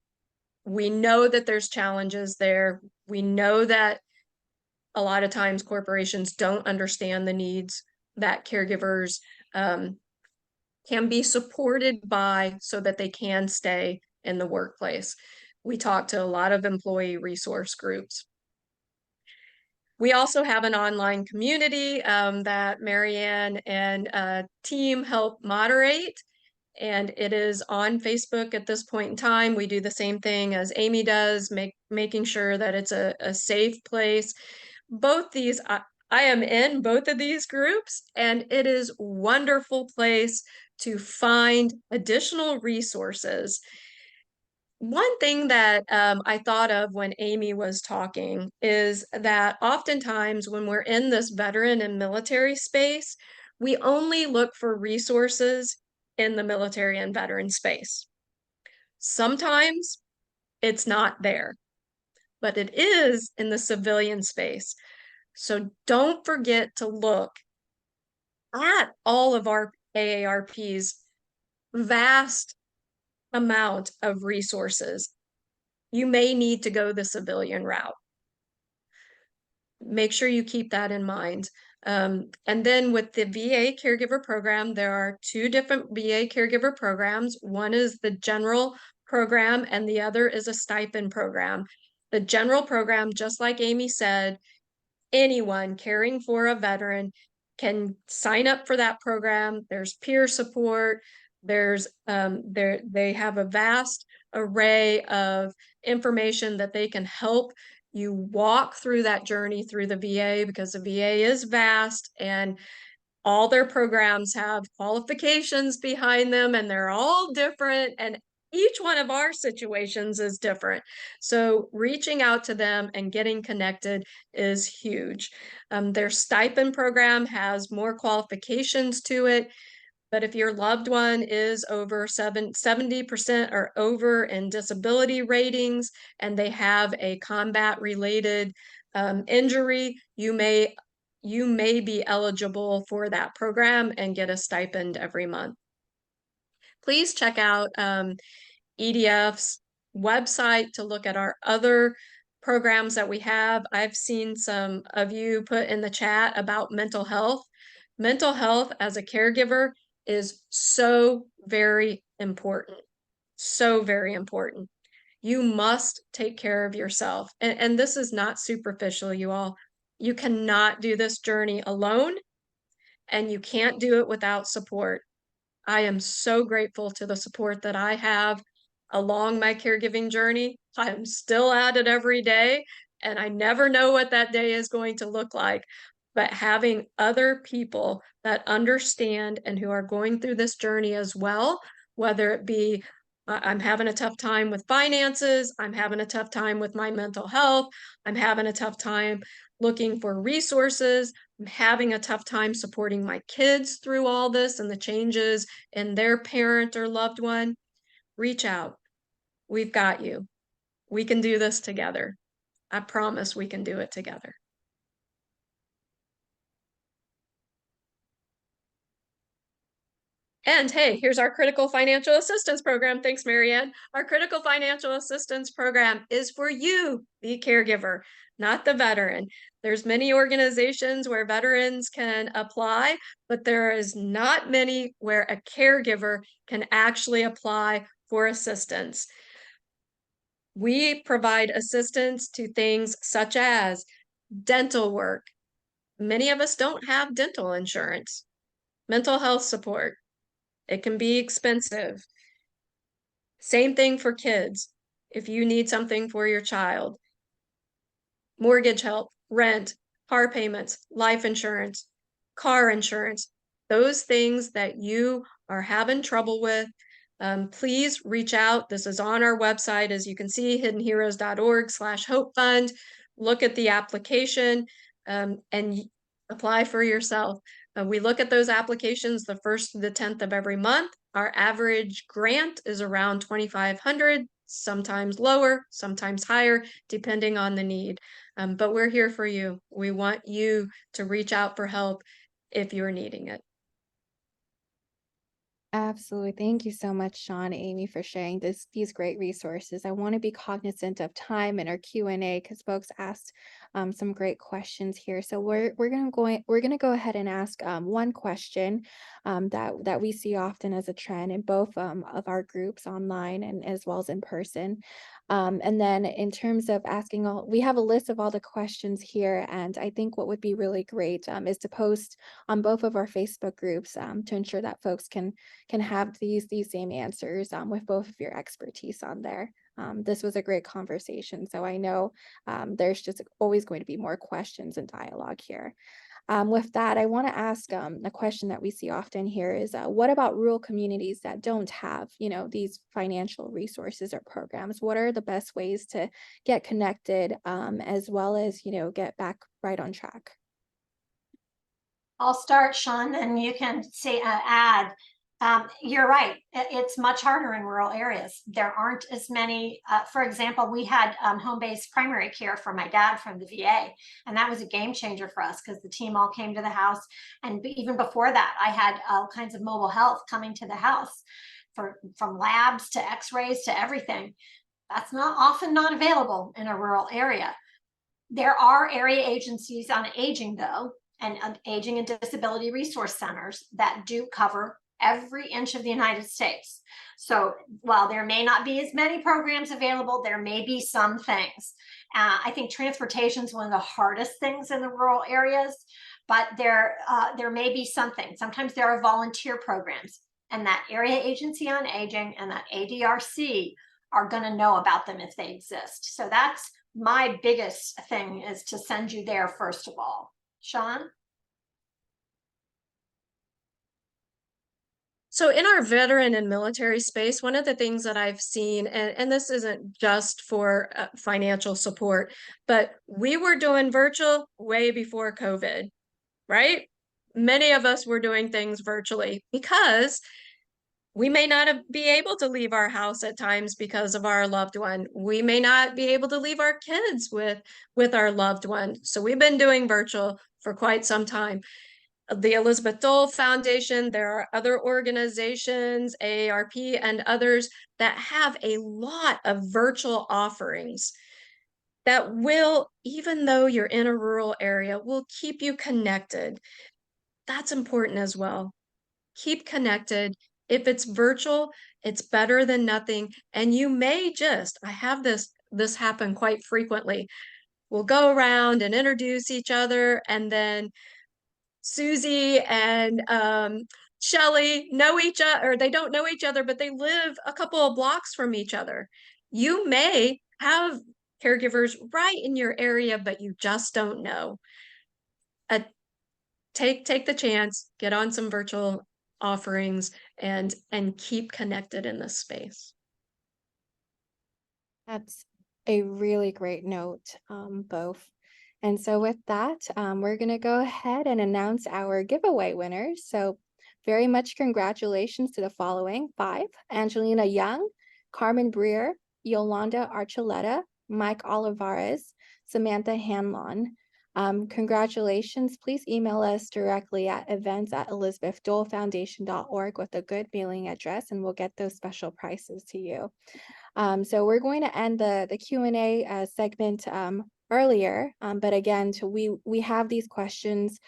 we know that there's challenges there. We know that a lot of times corporations don't understand the needs that caregivers can be supported by so that they can stay in the workplace. We talk to a lot of employee resource groups. We also have an online community that Marianne and team help moderate, and it is on Facebook at this point in time. We do the same thing as Amy does, making sure that it's a safe place. Both these, I am in both of these groups, and it is a wonderful place to find additional resources. One thing that I thought of when Amy was talking is that oftentimes when we're in this veteran and military space, we only look for resources in the military and veteran space. Sometimes it's not there, but it is in the civilian space. So don't forget to look at all of our AARP's vast amount of resources. You may need to go the civilian route. Make sure you keep that in mind. And then with the VA caregiver program, there are two different VA caregiver programs. One is the general program and the other is a stipend program. The general program, just like Amy said, anyone caring for a veteran can sign up for that program. There's peer support. There's they have a vast array of information that they can help you walk through that journey through the VA, because the VA is vast and all their programs have qualifications behind them, and they're all different, and each one of our situations is different. So reaching out to them and getting connected is huge. Their stipend program has more qualifications to it, but if your loved one is over 70% or over in disability ratings and they have a combat related injury, you may be eligible for that program and get a stipend every month. Please check out EDF's website to look at our other programs that we have. I've seen some of you put in the chat about mental health. Mental health as a caregiver is so very important. So very important. You must take care of yourself. And this is not superficial, you all. You cannot do this journey alone, and you can't do it without support. I am so grateful to the support that I have along my caregiving journey. I am still at it every day, and I never know what that day is going to look like. But having other people that understand and who are going through this journey as well, whether it be I'm having a tough time with finances, I'm having a tough time with my mental health, I'm having a tough time looking for resources, I'm having a tough time supporting my kids through all this and the changes in their parent or loved one, reach out. We've got you. We can do this together. I promise we can do it together. And hey, here's our critical financial assistance program. Thanks, Marianne. Our critical financial assistance program is for you, the caregiver, not the veteran. There's many organizations where veterans can apply, but there is not many where a caregiver can actually apply for assistance. We provide assistance to things such as dental work. Many of us don't have dental insurance. Mental health support. It can be expensive. Same thing for kids. If you need something for your child, mortgage help, rent, car payments, life insurance, car insurance, those things that you are having trouble with, please reach out. This is on our website, as you can see, hiddenheroes.org/hope fund. Look at the application and apply for yourself. We look at those applications the 1st to the 10th of every month. Our average grant is around $2,500, sometimes lower, sometimes higher, depending on the need. But we're here for you. We want you to reach out for help if you're needing it. Absolutely. Thank you so much, Shawn, Amy, for sharing these great resources. I want to be cognizant of time in our Q&A because folks asked some great questions here. So we're gonna go ahead and ask one question that we see often as a trend in both of our groups online and as well as in person. And then in terms of asking we have a list of all the questions here, and I think what would be really great is to post on both of our Facebook groups to ensure that folks can have these same answers with both of your expertise on there. This was a great conversation, so I know there's just always going to be more questions and dialogue here. With that, I want to ask a question that we see often here is what about rural communities that don't have, these financial resources or programs? What are the best ways to get connected as well as, get back right on track? I'll start, Shawn, and you can say add. You're right. It's much harder in rural areas. There aren't as many. For example, we had home-based primary care for my dad from the VA, and that was a game changer for us because the team all came to the house. And even before that, I had all kinds of mobile health coming to the house, from labs to X-rays to everything. That's not available in a rural area. There are area agencies on aging, though, and aging and disability resource centers that do cover every inch of the United States. So while there may not be as many programs available, there may be some things. I think transportation is one of the hardest things in the rural areas, but there may be something. Sometimes there are volunteer programs, and that area agency on aging and that ADRC are going to know about them if they exist. So that's my biggest thing, is to send you there first of all. Shawn? So in our veteran and military space, one of the things that I've seen, and this isn't just for financial support, but we were doing virtual way before COVID, right? Many of us were doing things virtually because we may not be able to leave our house at times because of our loved one. We may not be able to leave our kids with our loved one. So we've been doing virtual for quite some time. The Elizabeth Dole Foundation, there are other organizations, AARP and others, that have a lot of virtual offerings that will, even though you're in a rural area, will keep you connected. That's important as well. Keep connected. If it's virtual, it's better than nothing. And you may I have this happen quite frequently. We'll go around and introduce each other, and then Susie and Shelly know each other, or they don't know each other, but they live a couple of blocks from each other. You may have caregivers right in your area, but you just don't know. Take the chance, get on some virtual offerings, and keep connected in this space. That's a really great note, both. And so with that, we're going to go ahead and announce our giveaway winners. So very much congratulations to the following 5: Angelina Young, Carmen Breer, Yolanda Archuleta, Mike Olivares, Samantha Hanlon. Congratulations. Please email us directly at events@elizabethdolefoundation.org with a good mailing address, and we'll get those special prices to you. So we're going to end the Q&A segment earlier, but again, we have these questions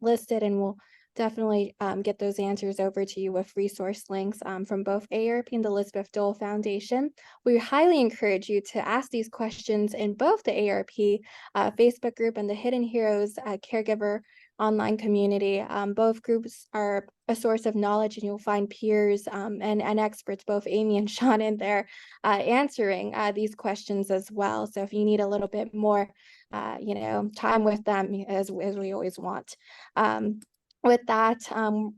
listed, and we'll definitely get those answers over to you with resource links from both AARP and the Elizabeth Dole Foundation. We highly encourage you to ask these questions in both the AARP Facebook group and the Hidden Heroes Caregiver online community. Both groups are a source of knowledge, and you'll find peers and experts, both Amy and Shawn, in there answering these questions as well. So if you need a little bit more, time with them, as we always want. With that,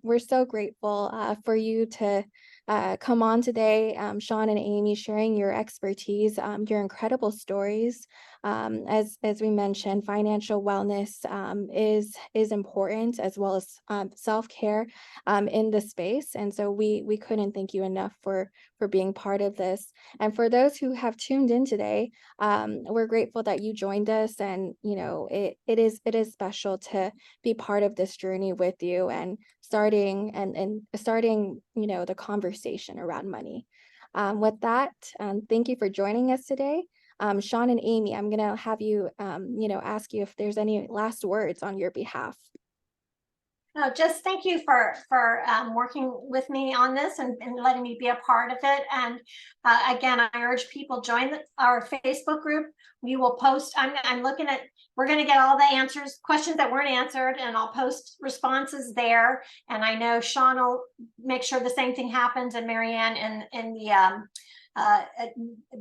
we're so grateful for you to come on today, Shawn and Amy, sharing your expertise, your incredible stories. As we mentioned, financial wellness is important, as well as self-care in the space. And so we couldn't thank you enough for being part of this. And for those who have tuned in today, we're grateful that you joined us. And it is special to be part of this journey with you, and starting the conversation around money. With that, thank you for joining us today. Shawn and Amy, I'm going to have you, ask you if there's any last words on your behalf. No, just thank you for working with me on this and letting me be a part of it. And again, I urge people join our Facebook group. We will post. I'm looking at. We're going to get all the answers, questions that weren't answered, and I'll post responses there. And I know Shawn will make sure the same thing happens, and Marianne in the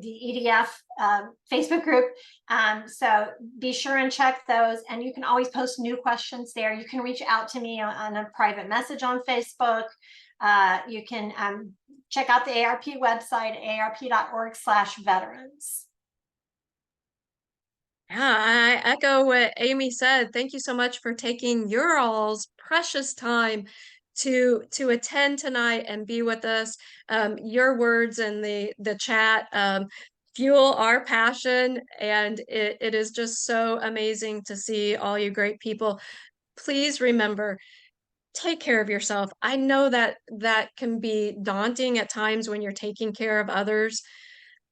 EDF Facebook group. So be sure and check those, and you can always post new questions there. You can reach out to me on a private message on Facebook. You can check out the AARP website, aarp.org/veterans. Yeah, I echo what Amy said. Thank you so much for taking your all's precious time to attend tonight and be with us. Your words in the chat fuel our passion, and it is just so amazing to see all you great people. Please remember, take care of yourself. I know that can be daunting at times when you're taking care of others,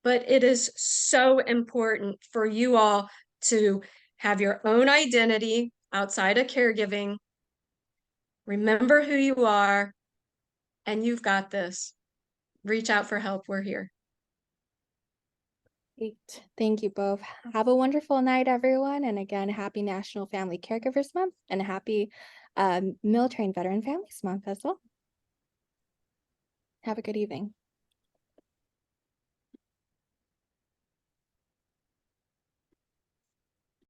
but it is so important for you all to have your own identity outside of caregiving. Remember who you are, and you've got this. Reach out for help. We're here. Great. Thank you both. Have a wonderful night, everyone. And again, happy National Family Caregivers Month, and happy Military and Veteran Families Month as well. Have a good evening.